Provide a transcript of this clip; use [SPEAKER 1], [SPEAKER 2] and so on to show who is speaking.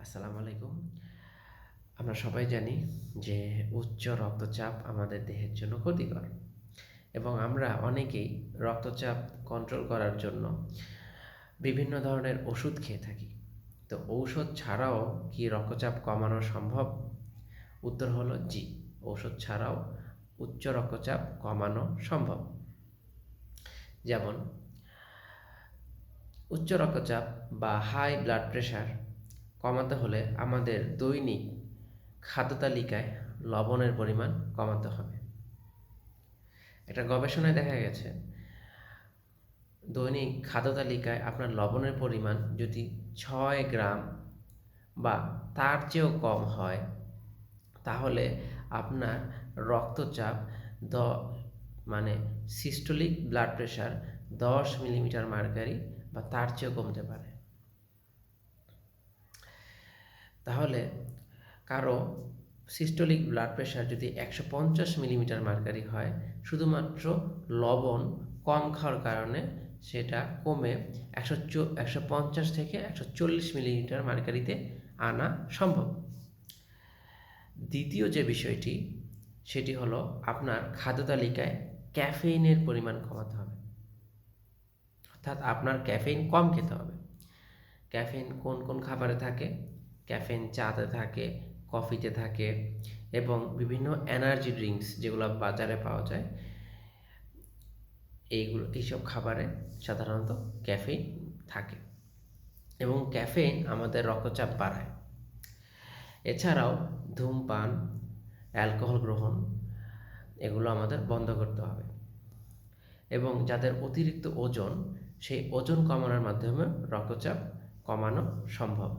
[SPEAKER 1] আসসালামু আলাইকুম। আমরা সবাই জানি যে উচ্চ রক্তচাপ আমাদের দেহের জন্য ক্ষতিকর এবং আমরা অনেকেই রক্তচাপ কন্ট্রোল করার জন্য বিভিন্ন ধরনের ওষুধ খেয়ে থাকি। তো ঔষধ ছাড়াও কি রক্তচাপ কমানো সম্ভব? উত্তর হলো জি। ঔষধ ছাড়াও উচ্চ রক্তচাপ কমানো সম্ভব। যেমন উচ্চ রক্তচাপ বা হাই ব্লাড প্রেশার কমাতে হলে আমাদের দৈনিক খাদ্য তালিকায় লবণের পরিমাণ কমাতে হবে। একটা গবেষণায় দেখা গেছে দৈনিক খাদ্য তালিকায় আপনার লবণের পরিমাণ যদি 6 গ্রাম বা তার চেয়েও কম হয় তাহলে আপনার রক্তচাপ দ মানে systolic blood pressure 10 millimetre mercury বা তার চেয়েও কমতে পারে। তাহলে কারো সিস্টোলিক ব্লাড প্রেশার যদি 150 মিলিমিটার মার্কারি হয়, শুধুমাত্র লবণ কম খাওয়ার কারণে সেটা কমে 150 থেকে 140 মিলিমিটার মার্কারিতে আনা সম্ভব। দ্বিতীয় যে বিষয়টি সেটি হলো আপনার খাদ্য তালিকায় ক্যাফেইনের পরিমাণ কমাতে হবে, অর্থাৎ আপনার ক্যাফেইন কম খেতে হবে। ক্যাফেইন কোন কোন খাবারে থাকে? ক্যাফেইন চাতে থাকে, কফিতে থাকে এবং বিভিন্ন এনার্জি ড্রিঙ্কস যেগুলো বাজারে পাওয়া যায় এইসব খাবারে সাধারণত ক্যাফেইন থাকে এবং ক্যাফেইন আমাদের রক্তচাপ বাড়ায়। এছাড়াও ধূমপান, অ্যালকোহল গ্রহণ এগুলো আমাদের বন্ধ করতে হবে এবং যাদের অতিরিক্ত ওজন সেই ওজন কমানোর মাধ্যমে রক্তচাপ কমানো সম্ভব।